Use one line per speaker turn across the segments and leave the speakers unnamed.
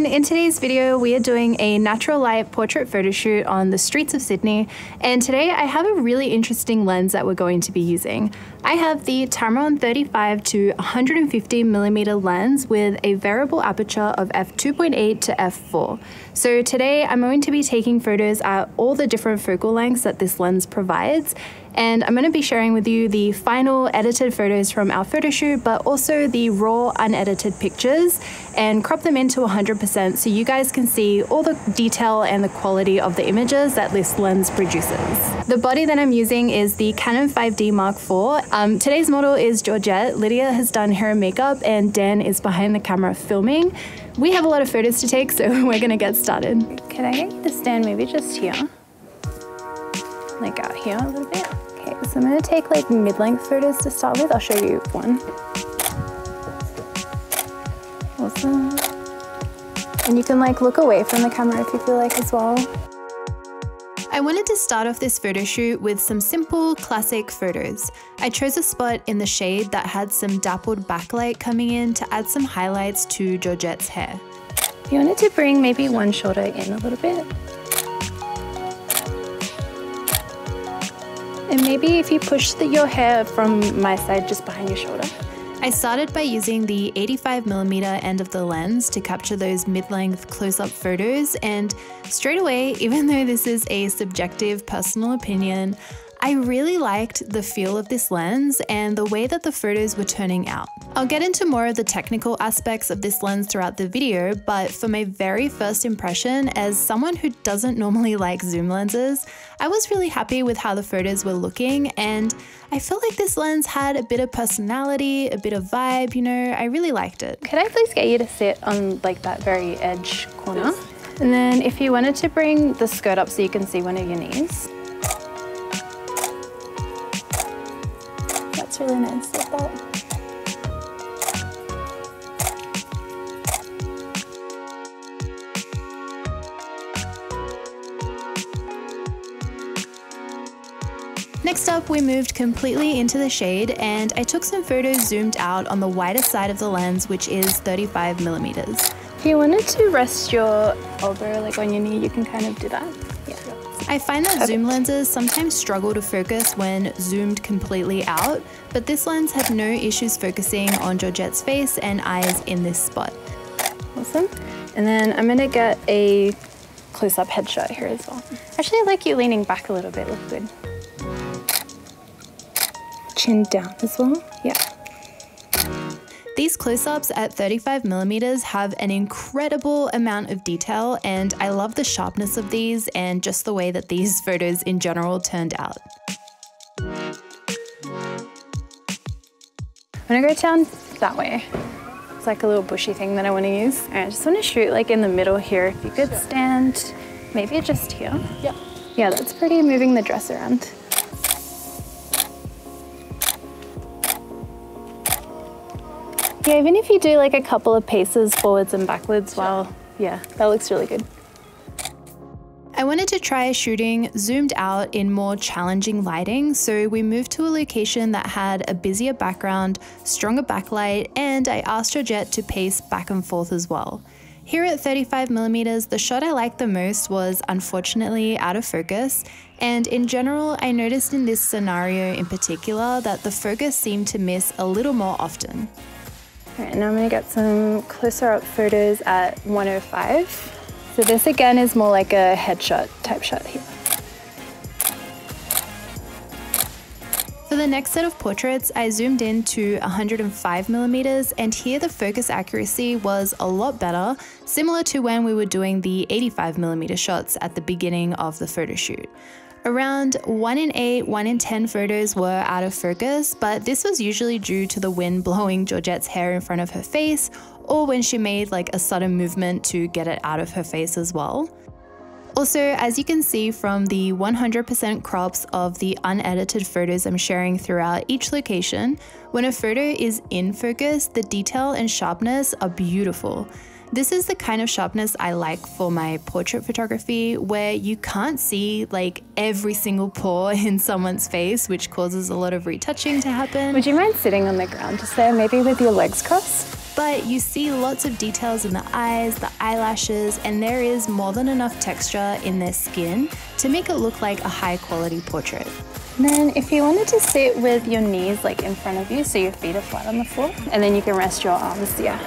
everyone, in today's video we are doing a natural light portrait photo shoot on the streets of Sydney, and today I have a really interesting lens that we're going to be using. I have the Tamron 35-150mm lens with a variable aperture of f2.8 to f4. So today I'm going to be taking photos at all the different focal lengths that this lens provides, and I'm going to be sharing with you the final edited photos from our photo shoot, but also the raw unedited pictures, and crop them into 100% so you guys can see all the detail and the quality of the images that this lens produces. The body that I'm using is the Canon 5D Mark IV. Today's model is Georgette. Lydia has done hair and makeup, and Dan is behind the camera filming. We have a lot of photos to take, so we're going to get started.
Can I get you to stand maybe just here? Like out here a little bit? Okay, so I'm going to take like mid-length photos to start with. I'll show you one. Awesome. And you can like look away from the camera if you feel like as well.
I wanted to start off this photo shoot with some simple, classic photos. I chose a spot in the shade that had some dappled backlight coming in to add some highlights to Georgette's hair.
You wanted to bring maybe one shoulder in a little bit. And maybe if you push your hair from my side just behind your shoulder.
I started by using the 85mm end of the lens to capture those mid-length close-up photos, and straight away, even though this is a subjective personal opinion, I really liked the feel of this lens and the way that the photos were turning out. I'll get into more of the technical aspects of this lens throughout the video, but for my very first impression, as someone who doesn't normally like zoom lenses, I was really happy with how the photos were looking, and I felt like this lens had a bit of personality, a bit of vibe, you know, I really liked it.
Could I please get you to sit on like that very edge corner? And then if you wanted to bring the skirt up so you can see one of your knees. That's really nice like that.
Next up, we moved completely into the shade, and I took some photos zoomed out on the wider side of the lens, which is 35mm.
If you wanted to rest your elbow like on your knee, you can kind of do that. Yeah.
I find that zoom lenses sometimes struggle to focus when zoomed completely out, but this lens had no issues focusing on Georgette's face and eyes in this spot.
Awesome. And then I'm gonna get a close-up headshot here as well. Actually, I like you leaning back a little bit, look good. Chin down as well, yeah.
These close-ups at 35mm have an incredible amount of detail, and I love the sharpness of these and just the way that these photos in general turned out.
I'm gonna go down that way. It's like a little bushy thing that I want to use. All right, I just want to shoot like in the middle here. If you could stand maybe just here. Yep. Yeah, that's pretty, moving the dress around. Yeah, even if you do like a couple of paces forwards and backwards, well, yeah, that looks really good.
I wanted to try shooting zoomed out in more challenging lighting, so we moved to a location that had a busier background, stronger backlight, and I asked Georgette to pace back and forth as well. Here at 35mm, the shot I liked the most was unfortunately out of focus, and in general, I noticed in this scenario in particular that the focus seemed to miss a little more often.
All right, now I'm gonna get some closer up photos at 105. So this again is more like a headshot type shot here.
For the next set of portraits, I zoomed in to 105mm, and here the focus accuracy was a lot better, similar to when we were doing the 85mm shots at the beginning of the photo shoot. Around 1 in 8, 1 in 10 photos were out of focus, but this was usually due to the wind blowing Georgette's hair in front of her face, or when she made like a sudden movement to get it out of her face as well. Also, as you can see from the 100% crops of the unedited photos I'm sharing throughout each location, when a photo is in focus, the detail and sharpness are beautiful. This is the kind of sharpness I like for my portrait photography, where you can't see like every single pore in someone's face, which causes a lot of retouching to happen.
Would you mind sitting on the ground just there, maybe with your legs crossed?
but you see lots of details in the eyes, the eyelashes, and there is more than enough texture in their skin to make it look like a high quality portrait.
And then if you wanted to sit with your knees like in front of you so your feet are flat on the floor, and then you can rest your arms, yeah.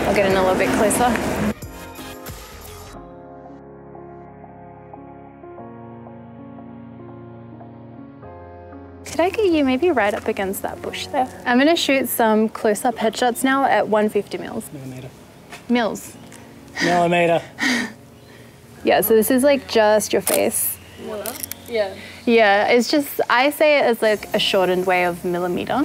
I'll get in a little bit closer. Could I get you maybe right up against that bush there? I'm gonna shoot some close-up headshots now at 150 mils.
Millimeter.
Mils.
Millimeter.
Yeah, so this is like just your face.
Yeah.
Yeah, it's just, I say it as like a shortened way of millimeter.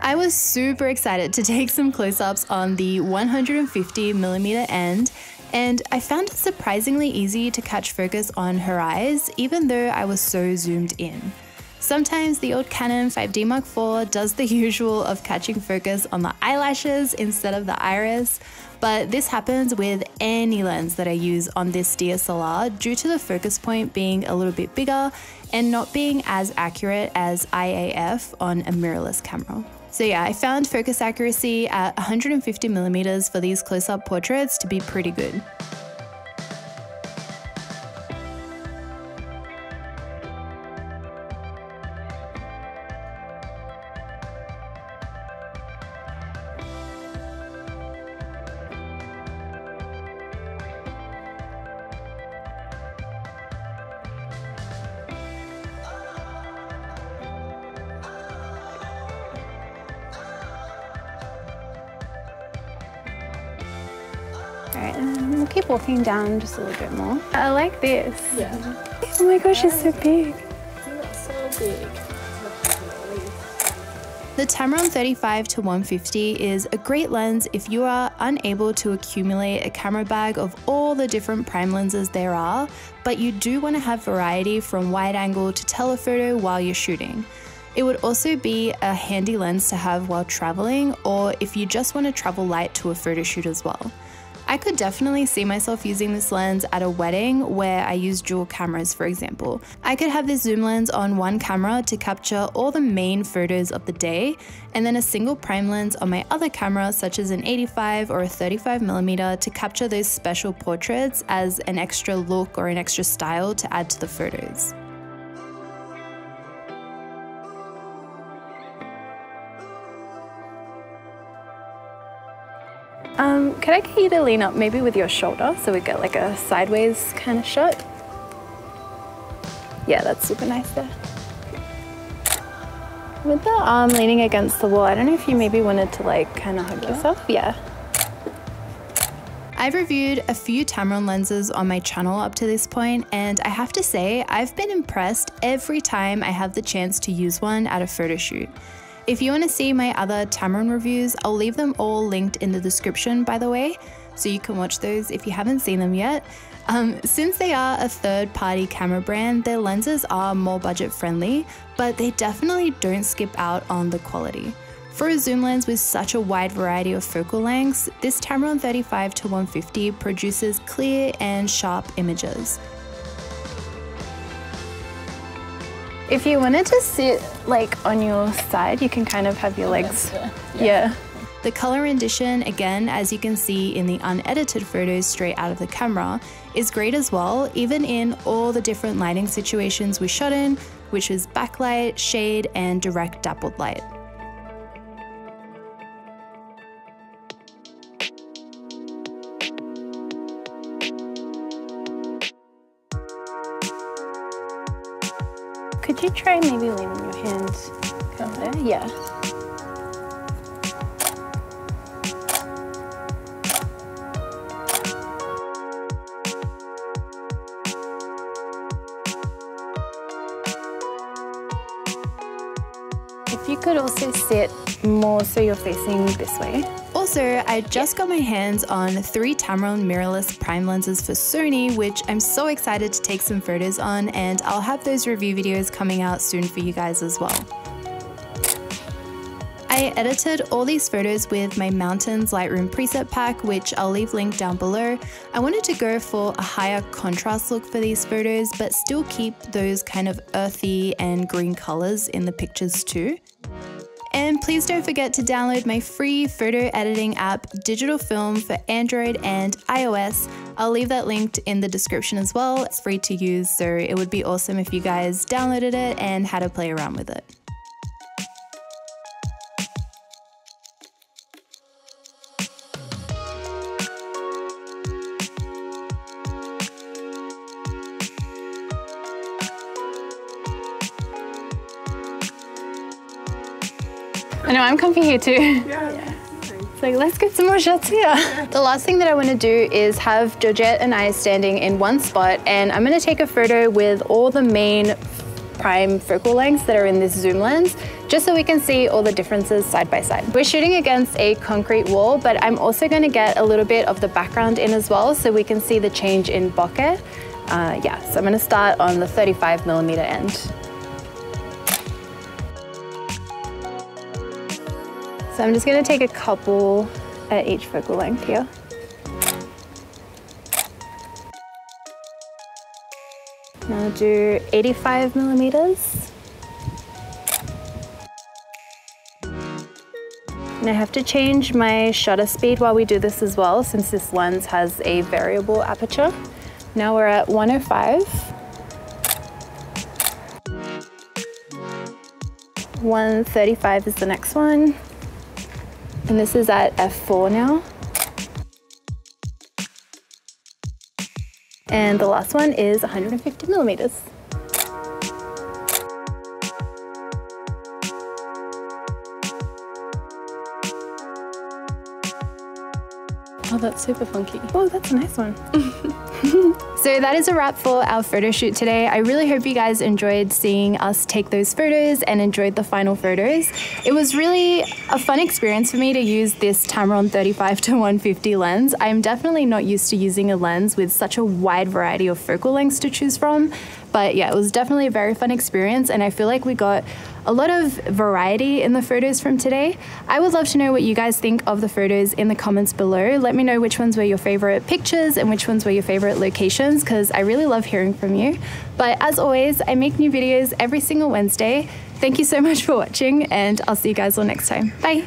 I was super excited to take some close-ups on the 150mm end, and I found it surprisingly easy to catch focus on her eyes, even though I was so zoomed in. Sometimes the old Canon 5D Mark IV does the usual of catching focus on the eyelashes instead of the iris, but this happens with any lens that I use on this DSLR due to the focus point being a little bit bigger and not being as accurate as IAF on a mirrorless camera. So yeah, I found focus accuracy at 150mm for these close-up portraits to be pretty good.
Alright, and we'll keep walking down just a little bit more. I like this.
Yeah.
Oh my gosh, it's so big.
That's so big.
The Tamron 35-150 is a great lens if you are unable to accumulate a camera bag of all the different prime lenses there are, but you do want to have variety from wide angle to telephoto while you're shooting. It would also be a handy lens to have while traveling, or if you just want to travel light to a photo shoot as well. I could definitely see myself using this lens at a wedding where I use dual cameras, for example. I could have this zoom lens on one camera to capture all the main photos of the day, and then a single prime lens on my other camera, such as an 85 or a 35mm, to capture those special portraits as an extra look or an extra style to add to the photos.
Could I get you to lean up maybe with your shoulder so we get like a sideways kind of shot? Yeah, that's super nice there. With the arm leaning against the wall, I don't know if you maybe wanted to like kind of hug yourself. Yeah.
I've reviewed a few Tamron lenses on my channel up to this point, and I have to say I've been impressed every time I have the chance to use one at a photo shoot. If you want to see my other Tamron reviews, I'll leave them all linked in the description, by the way, so you can watch those if you haven't seen them yet. Since they are a third-party camera brand, their lenses are more budget-friendly, but they definitely don't skip out on the quality. For a zoom lens with such a wide variety of focal lengths, this Tamron 35-150 produces clear and sharp images.
If you wanted to sit like on your side, you can kind of have your legs. Yeah.
The color rendition, again, as you can see in the unedited photos straight out of the camera, is great as well, even in all the different lighting situations we shot in, which is backlight, shade, and direct dappled light.
Could you try maybe leaning your hands down there? Yeah. If you could also sit more so you're facing this way.
Also, I just got my hands on 3 Tamron mirrorless prime lenses for Sony, which I'm so excited to take some photos on, and I'll have those review videos coming out soon for you guys as well. I edited all these photos with my Mountains Lightroom preset pack, which I'll leave linked down below. I wanted to go for a higher contrast look for these photos, but still keep those kind of earthy and green colors in the pictures too. And please don't forget to download my free photo editing app, Digital Film, for Android and iOS. I'll leave that linked in the description as well. It's free to use, so it would be awesome if you guys downloaded it and had to play around with it.
I know, I'm comfy here too. Yeah. It's like, let's get some more shots here. The last thing that I want to do is have Georgette and I standing in one spot, and I'm going to take a photo with all the main prime focal lengths that are in this zoom lens, just so we can see all the differences side by side. We're shooting against a concrete wall, but I'm also going to get a little bit of the background in as well, so we can see the change in bokeh. Yeah, so I'm going to start on the 35mm end. So I'm just going to take a couple at each focal length here. And I'll do 85mm. And I have to change my shutter speed while we do this as well, since this lens has a variable aperture. Now we're at 105. 135 is the next one. And this is at f4 now. And the last one is 150mm.
Oh, that's super funky.
Oh, that's a nice one. So that is a wrap for our photo shoot today. I really hope you guys enjoyed seeing us take those photos and enjoyed the final photos. It was really a fun experience for me to use this Tamron 35-150 lens. I'm definitely not used to using a lens with such a wide variety of focal lengths to choose from. But yeah, it was definitely a very fun experience, and I feel like we got a lot of variety in the photos from today. I would love to know what you guys think of the photos in the comments below. Let me know which ones were your favorite pictures and which ones were your favorite locations, because I really love hearing from you. But as always, I make new videos every single Wednesday. Thank you so much for watching, and I'll see you guys all next time. Bye.